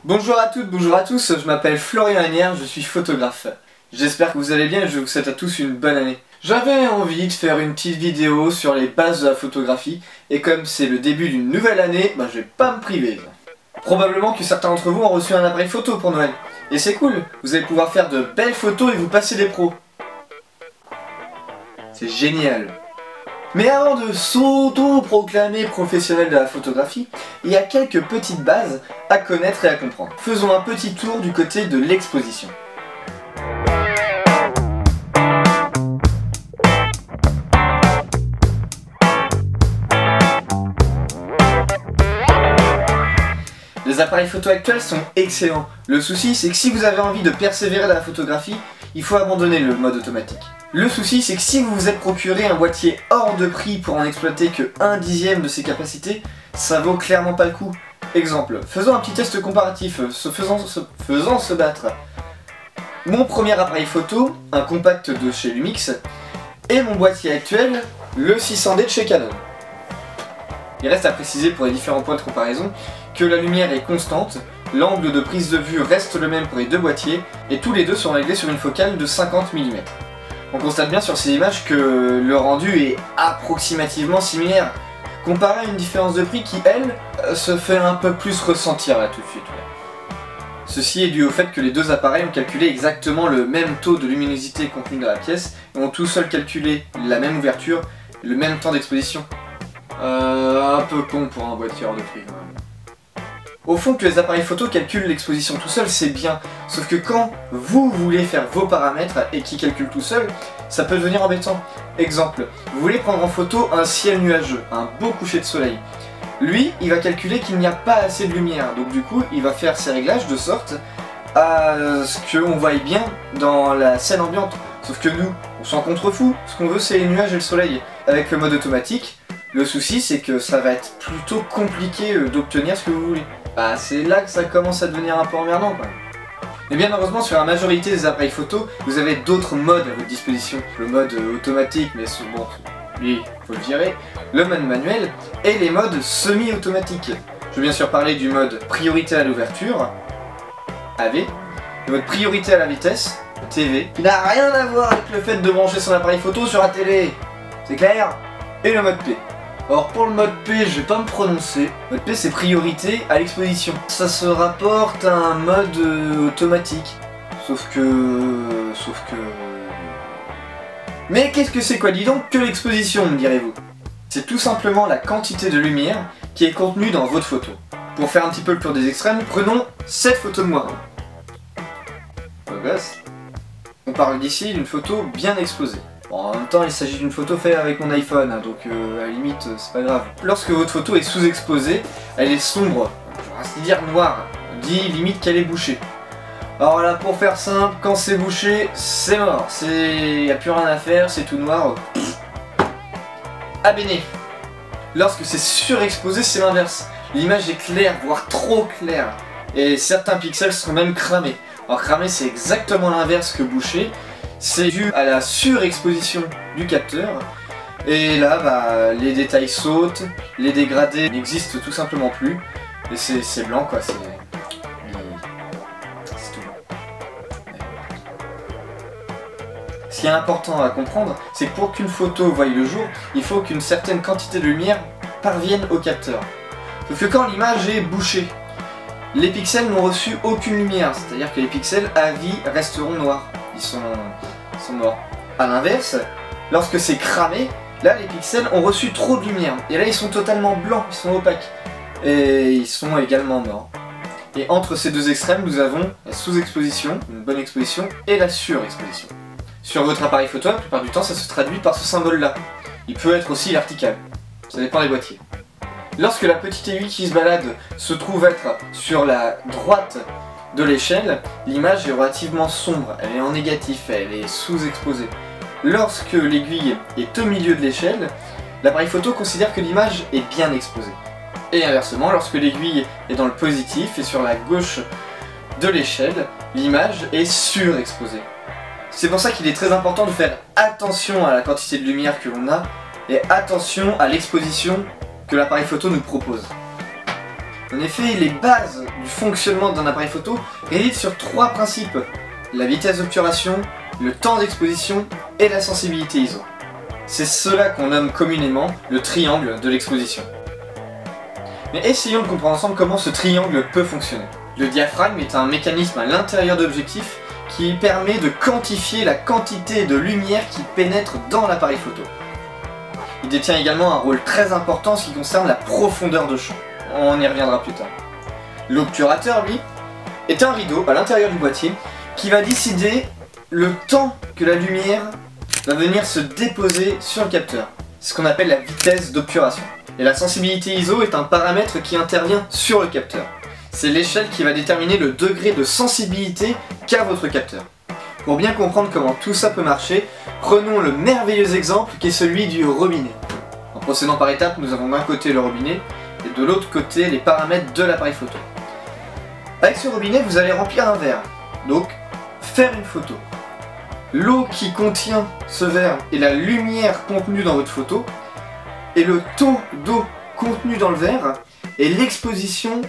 Bonjour à toutes, bonjour à tous, je m'appelle Florian Lanière, je suis photographe. J'espère que vous allez bien et je vous souhaite à tous une bonne année. J'avais envie de faire une petite vidéo sur les bases de la photographie et comme c'est le début d'une nouvelle année, je vais pas me priver. Probablement que certains d'entre vous ont reçu un appareil photo pour Noël. Et c'est cool, vous allez pouvoir faire de belles photos et vous passer des pros. C'est génial. Mais avant de s'auto-proclamer professionnel de la photographie, il y a quelques petites bases à connaître et à comprendre. Faisons un petit tour du côté de l'exposition. Les appareils photo actuels sont excellents. Le souci, c'est que si vous avez envie de persévérer dans la photographie, il faut abandonner le mode automatique. Le souci, c'est que si vous vous êtes procuré un boîtier hors de prix pour en exploiter que 1/10 de ses capacités, ça vaut clairement pas le coup. Exemple, faisons un petit test comparatif, faisant se battre. Mon premier appareil photo, un compact de chez Lumix, et mon boîtier actuel, le 600D de chez Canon. Il reste à préciser pour les différents points de comparaison que la lumière est constante, l'angle de prise de vue reste le même pour les deux boîtiers, et tous les deux sont réglés sur une focale de 50 mm. On constate bien sur ces images que le rendu est approximativement similaire, comparé à une différence de prix qui, elle, se fait un peu plus ressentir là tout de suite. Ceci est dû au fait que les deux appareils ont calculé exactement le même taux de luminosité contenu dans la pièce, et ont tous seuls calculé la même ouverture, et le même temps d'exposition. Un peu con pour un boîtier hors de prix quand même. Au fond, que les appareils photo calculent l'exposition tout seul, c'est bien. Sauf que quand vous voulez faire vos paramètres et qu'ils calculent tout seul, ça peut devenir embêtant. Exemple, vous voulez prendre en photo un ciel nuageux, un beau coucher de soleil. Lui, il va calculer qu'il n'y a pas assez de lumière, donc du coup, il va faire ses réglages de sorte à ce qu'on voie bien dans la scène ambiante. Sauf que nous, on s'en contrefout, ce qu'on veut c'est les nuages et le soleil. Avec le mode automatique, le souci c'est que ça va être plutôt compliqué d'obtenir ce que vous voulez. C'est là que ça commence à devenir un peu emmerdant quoi. Et bien heureusement sur la majorité des appareils photo, vous avez d'autres modes à votre disposition. Le mode automatique, mais bon, lui, faut le virer. Le mode manuel et les modes semi-automatiques. Je veux bien sûr parler du mode priorité à l'ouverture, AV, le mode priorité à la vitesse, TV, qui n'a rien à voir avec le fait de brancher son appareil photo sur la télé. C'est clair? Et le mode P. Or pour le mode P, je vais pas me prononcer. Le mode P c'est priorité à l'exposition. Ça se rapporte à un mode automatique. Sauf que... Mais qu'est-ce que c'est quoi dis donc que l'exposition, me direz-vous? C'est tout simplement la quantité de lumière qui est contenue dans votre photo. Pour faire un petit peu le tour des extrêmes, prenons cette photo de moi. On parle d'ici d'une photo bien exposée. Bon, en même temps, il s'agit d'une photo faite avec mon iPhone, donc à la limite, c'est pas grave. Lorsque votre photo est sous-exposée, elle est sombre, je reste dire noire, dit limite qu'elle est bouchée. Alors là, pour faire simple, quand c'est bouché, c'est mort, y a plus rien à faire, c'est tout noir. Abéné. Lorsque c'est surexposé, c'est l'inverse. L'image est claire, voire trop claire, et certains pixels sont même cramés. Alors cramé, c'est exactement l'inverse que bouché. C'est dû à la surexposition du capteur, et là les détails sautent, les dégradés n'existent tout simplement plus, et c'est blanc quoi, c'est tout blanc. Ce qui est important à comprendre, c'est que pour qu'une photo voie le jour, il faut qu'une certaine quantité de lumière parvienne au capteur. Sauf que quand l'image est bouchée, les pixels n'ont reçu aucune lumière, c'est-à-dire que les pixels à vie resteront noirs. Ils sont morts. A l'inverse, lorsque c'est cramé, là les pixels ont reçu trop de lumière. Et là ils sont totalement blancs, ils sont opaques. Et ils sont également morts. Et entre ces deux extrêmes, nous avons la sous-exposition, une bonne exposition, et la surexposition. Sur votre appareil photo, la plupart du temps, ça se traduit par ce symbole-là. Il peut être aussi vertical. Ça dépend des boîtiers. Lorsque la petite aiguille qui se balade se trouve être sur la droite de l'échelle, l'image est relativement sombre, elle est en négatif, elle est sous-exposée. Lorsque l'aiguille est au milieu de l'échelle, l'appareil photo considère que l'image est bien exposée. Et inversement, lorsque l'aiguille est dans le positif et sur la gauche de l'échelle, l'image est surexposée. C'est pour ça qu'il est très important de faire attention à la quantité de lumière que l'on a et attention à l'exposition que l'appareil photo nous propose. En effet, les bases du fonctionnement d'un appareil photo réside sur 3 principes: la vitesse d'obturation, le temps d'exposition et la sensibilité ISO. C'est cela qu'on nomme communément le triangle de l'exposition. Mais essayons de comprendre ensemble comment ce triangle peut fonctionner. Le diaphragme est un mécanisme à l'intérieur de l'objectif qui permet de quantifier la quantité de lumière qui pénètre dans l'appareil photo. Il détient également un rôle très important en ce qui concerne la profondeur de champ. On y reviendra plus tard. L'obturateur, lui, est un rideau à l'intérieur du boîtier qui va décider le temps que la lumière va venir se déposer sur le capteur. C'est ce qu'on appelle la vitesse d'obturation. Et la sensibilité ISO est un paramètre qui intervient sur le capteur. C'est l'échelle qui va déterminer le degré de sensibilité qu'a votre capteur. Pour bien comprendre comment tout ça peut marcher, prenons le merveilleux exemple qui est celui du robinet. En procédant par étapes, nous avons d'un côté le robinet et de l'autre côté les paramètres de l'appareil photo. Avec ce robinet, vous allez remplir un verre, donc faire une photo. L'eau qui contient ce verre et la lumière contenue dans votre photo, et le taux d'eau contenu dans le verre et l'exposition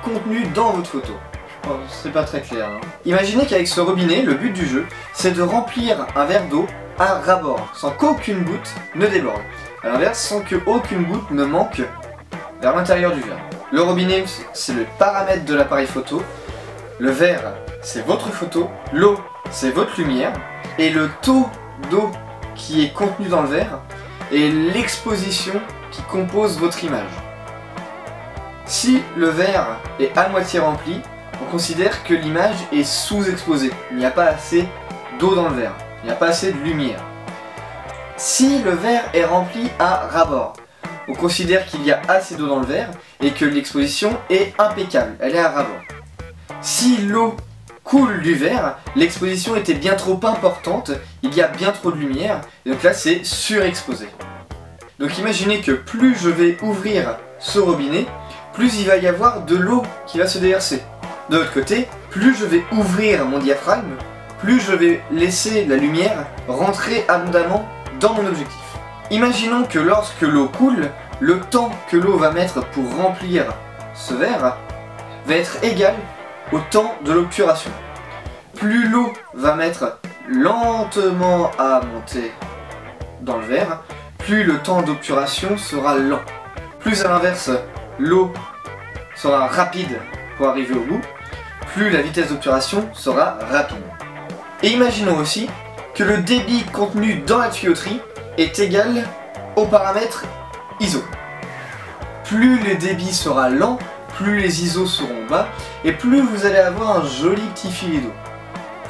contenue dans votre photo. Oh, c'est pas très clair. Hein. Imaginez qu'avec ce robinet, le but du jeu, c'est de remplir un verre d'eau à ras-bord, sans qu'aucune goutte ne déborde. À l'inverse, sans qu'aucune goutte ne manque vers l'intérieur du verre. Le robinet, c'est le paramètre de l'appareil photo. Le verre, c'est votre photo. L'eau, c'est votre lumière. Et le taux d'eau qui est contenu dans le verre et l'exposition qui compose votre image. Si le verre est à moitié rempli, on considère que l'image est sous-exposée. Il n'y a pas assez d'eau dans le verre, il n'y a pas assez de lumière. Si le verre est rempli à ras-bord, on considère qu'il y a assez d'eau dans le verre et que l'exposition est impeccable, elle est à ras-bord. Si l'eau coule du verre, l'exposition était bien trop importante, il y a bien trop de lumière, et donc là c'est surexposé. Donc imaginez que plus je vais ouvrir ce robinet, plus il va y avoir de l'eau qui va se déverser. De l'autre côté, plus je vais ouvrir mon diaphragme, plus je vais laisser la lumière rentrer abondamment dans mon objectif. Imaginons que lorsque l'eau coule, le temps que l'eau va mettre pour remplir ce verre va être égal au temps de l'obturation. Plus l'eau va mettre lentement à monter dans le verre, plus le temps d'obturation sera lent. Plus à l'inverse, l'eau sera rapide pour arriver au bout, plus la vitesse d'obturation sera rapide. Et imaginons aussi que le débit contenu dans la tuyauterie est égal au paramètre ISO. Plus le débit sera lent, plus les ISO seront bas, et plus vous allez avoir un joli petit filet d'eau.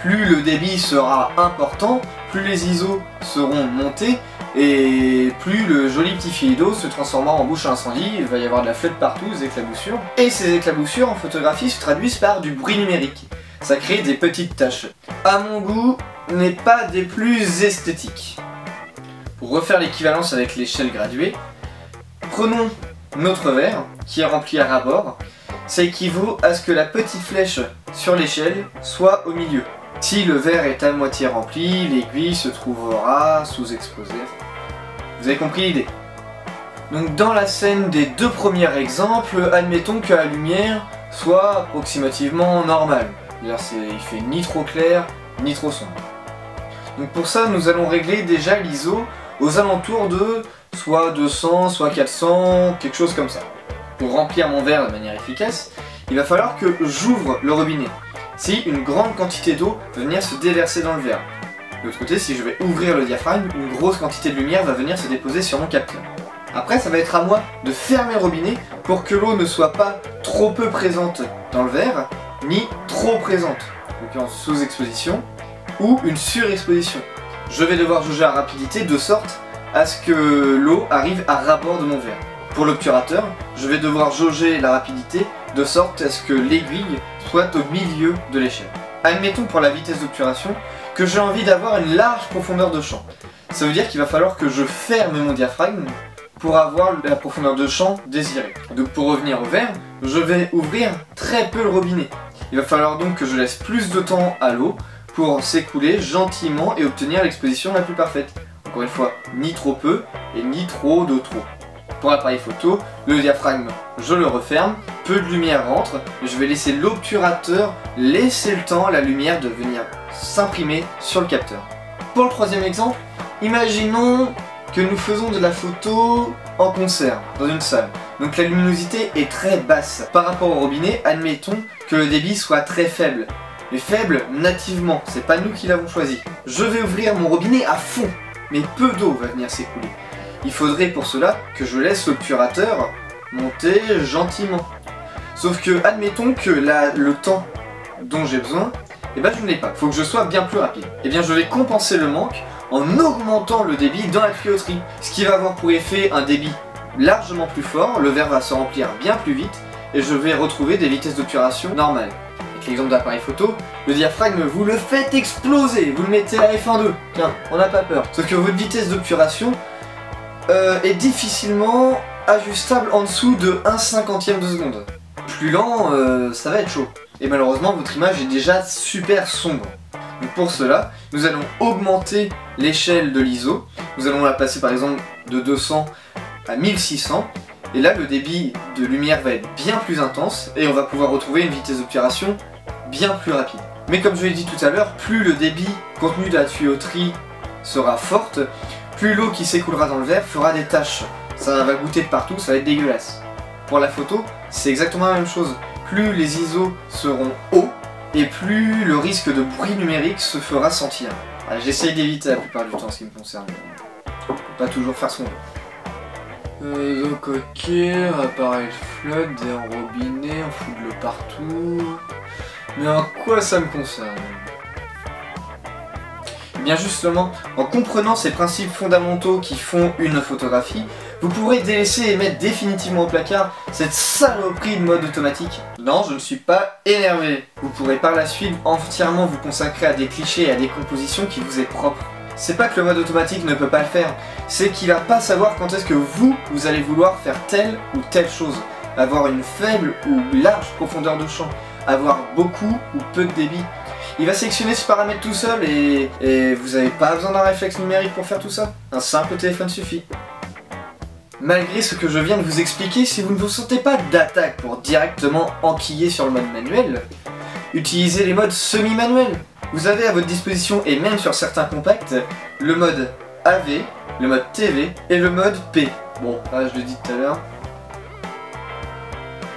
Plus le débit sera important, plus les ISO seront montés, et plus le joli petit filet d'eau se transformera en bouche à incendie, il va y avoir de la flotte partout, des éclaboussures. Et ces éclaboussures en photographie se traduisent par du bruit numérique. Ça crée des petites taches. À mon goût, n'est pas des plus esthétiques. Pour refaire l'équivalence avec l'échelle graduée, prenons notre verre qui est rempli à ras-bord. Ça équivaut à ce que la petite flèche sur l'échelle soit au milieu. Si le verre est à moitié rempli, l'aiguille se trouvera sous-exposée. Vous avez compris l'idée. Donc dans la scène des deux premiers exemples, admettons que la lumière soit approximativement normale. C'est-à-dire il fait ni trop clair, ni trop sombre. Donc pour ça, nous allons régler déjà l'ISO aux alentours de soit 200, soit 400, quelque chose comme ça. Pour remplir mon verre de manière efficace, il va falloir que j'ouvre le robinet. Si une grande quantité d'eau va venir se déverser dans le verre. De l'autre côté, si je vais ouvrir le diaphragme, une grosse quantité de lumière va venir se déposer sur mon capteur. Après, ça va être à moi de fermer le robinet pour que l'eau ne soit pas trop peu présente dans le verre, ni trop présente, donc en sous-exposition, ou une surexposition. Je vais devoir jauger la rapidité de sorte à ce que l'eau arrive à ras-bord de mon verre. Pour l'obturateur, je vais devoir jauger la rapidité de sorte à ce que l'aiguille soit au milieu de l'échelle. Admettons pour la vitesse d'obturation que j'ai envie d'avoir une large profondeur de champ. Ça veut dire qu'il va falloir que je ferme mon diaphragme pour avoir la profondeur de champ désirée. Donc pour revenir au verre, je vais ouvrir très peu le robinet. Il va falloir donc que je laisse plus de temps à l'eau pour s'écouler gentiment et obtenir l'exposition la plus parfaite. Encore une fois, ni trop peu et ni trop de trop. Pour l'appareil photo, le diaphragme, je le referme, peu de lumière rentre, je vais laisser l'obturateur laisser le temps à la lumière de venir s'imprimer sur le capteur. Pour le troisième exemple, imaginons que nous faisons de la photo en concert, dans une salle. Donc la luminosité est très basse. Par rapport au robinet, admettons que le débit soit très faible. Mais faible nativement, c'est pas nous qui l'avons choisi. Je vais ouvrir mon robinet à fond, mais peu d'eau va venir s'écouler. Il faudrait pour cela que je laisse l'obturateur monter gentiment. Sauf que, admettons que le temps dont j'ai besoin, eh ben je ne l'ai pas. Faut que je sois bien plus rapide. Eh bien je vais compenser le manque en augmentant le débit dans la tuyauterie. Ce qui va avoir pour effet un débit largement plus fort, le verre va se remplir bien plus vite, et je vais retrouver des vitesses d'obturation normales. Avec l'exemple d'appareil photo, le diaphragme, vous le faites exploser, vous le mettez à F1.2, tiens, on n'a pas peur. Sauf que votre vitesse d'obturation est difficilement ajustable en dessous de 1/50e de seconde. Plus lent, ça va être chaud. Et malheureusement, votre image est déjà super sombre. Donc pour cela, nous allons augmenter l'échelle de l'ISO. Nous allons la passer par exemple de 200 à 1600. Et là, le débit de lumière va être bien plus intense et on va pouvoir retrouver une vitesse d'obturation bien plus rapide. Mais comme je l'ai dit tout à l'heure, plus le débit contenu de la tuyauterie sera forte, plus l'eau qui s'écoulera dans le verre fera des taches. Ça va goûter de partout, ça va être dégueulasse. Pour la photo, c'est exactement la même chose. Plus les ISO seront hauts, et plus le risque de bruit numérique se fera sentir. J'essaye d'éviter la plupart du temps ce qui me concerne. On peut pas toujours faire son jeu. Donc ok, appareil flotte, des robinets, on fout de l'eau partout. Mais en quoi ça me concerne? Eh bien justement, en comprenant ces principes fondamentaux qui font une photographie, vous pourrez délaisser et mettre définitivement au placard cette saloperie de mode automatique. Non, je ne suis pas énervé. Vous pourrez par la suite entièrement vous consacrer à des clichés et à des compositions qui vous est propre. C'est pas que le mode automatique ne peut pas le faire, c'est qu'il va pas savoir quand est-ce que vous allez vouloir faire telle ou telle chose. Avoir une faible ou large profondeur de champ, avoir beaucoup ou peu de débit. Il va sélectionner ce paramètre tout seul et vous n'avez pas besoin d'un réflexe numérique pour faire tout ça. Un simple téléphone suffit. Malgré ce que je viens de vous expliquer, si vous ne vous sentez pas d'attaque pour directement enquiller sur le mode manuel, utilisez les modes semi-manuels. Vous avez à votre disposition, et même sur certains compacts, le mode AV, le mode TV et le mode P. Bon, là je le dis tout à l'heure.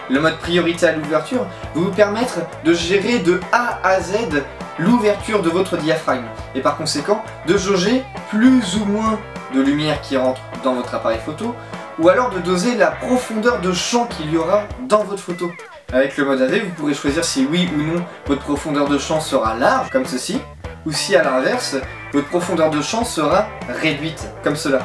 Le mode priorité à l'ouverture va vous permettre de gérer de A à Z l'ouverture de votre diaphragme et par conséquent de jauger plus ou moins de lumière qui rentre dans votre appareil photo ou alors de doser la profondeur de champ qu'il y aura dans votre photo. Avec le mode AV, vous pourrez choisir si oui ou non votre profondeur de champ sera large, comme ceci, ou si à l'inverse, votre profondeur de champ sera réduite, comme cela.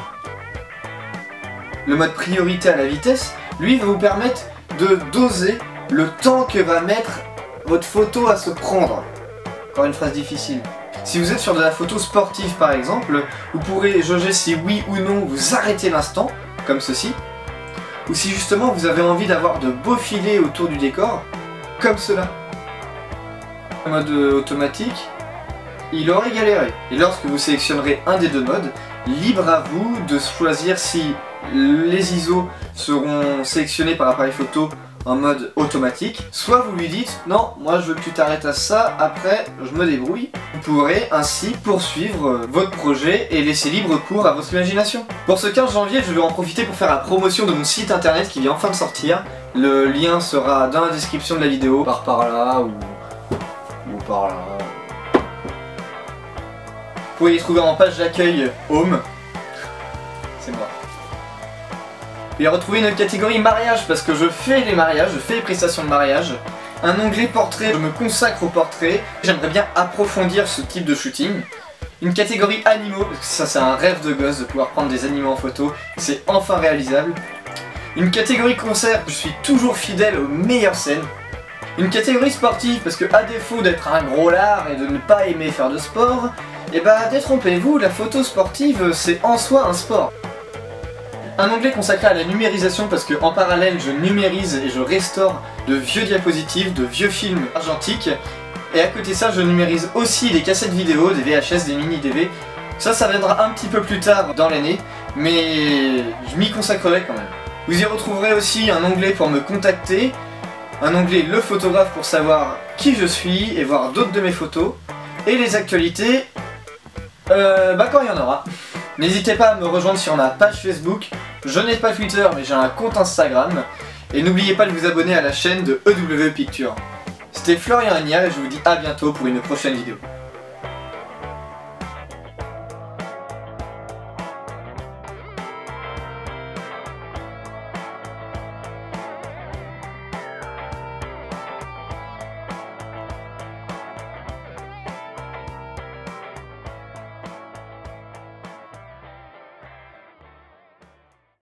Le mode priorité à la vitesse, lui, va vous permettre de doser le temps que va mettre votre photo à se prendre. Encore une phrase difficile. Si vous êtes sur de la photo sportive par exemple, vous pourrez jauger si oui ou non vous arrêtez l'instant, comme ceci, ou si justement vous avez envie d'avoir de beaux filets autour du décor, comme cela. En mode automatique, il aurait galéré. Et lorsque vous sélectionnerez un des deux modes, libre à vous de choisir si les ISO seront sélectionnés par appareil photo en mode automatique, soit vous lui dites non, moi je veux que tu t'arrêtes à ça, après je me débrouille. Vous pourrez ainsi poursuivre votre projet et laisser libre cours à votre imagination. Pour ce 15 janvier, je vais en profiter pour faire la promotion de mon site internet qui vient enfin de sortir. Le lien sera dans la description de la vidéo, par là ou par là. Vous pouvez y trouver en page d'accueil Home. C'est moi. Vous pouvez retrouver une catégorie mariage parce que je fais les mariages, je fais les prestations de mariage. Un onglet portrait, je me consacre au portrait. J'aimerais bien approfondir ce type de shooting. Une catégorie animaux, parce que ça c'est un rêve de gosse de pouvoir prendre des animaux en photo. C'est enfin réalisable. Une catégorie concert, je suis toujours fidèle aux meilleures scènes. Une catégorie sportive, parce que à défaut d'être un gros lard et de ne pas aimer faire de sport, et bah détrompez-vous, la photo sportive c'est en soi un sport. Un onglet consacré à la numérisation parce que en parallèle je numérise et je restaure de vieux diapositives, de vieux films argentiques. Et à côté de ça je numérise aussi des cassettes vidéo, des VHS, des mini DV. Ça viendra un petit peu plus tard dans l'année, mais je m'y consacrerai quand même. Vous y retrouverez aussi un onglet pour me contacter, un onglet le photographe pour savoir qui je suis et voir d'autres de mes photos, et les actualités, quand il y en aura. N'hésitez pas à me rejoindre sur ma page Facebook, je n'ai pas Twitter mais j'ai un compte Instagram, et n'oubliez pas de vous abonner à la chaîne de EW Pictures. C'était Florian Agnard et je vous dis à bientôt pour une prochaine vidéo.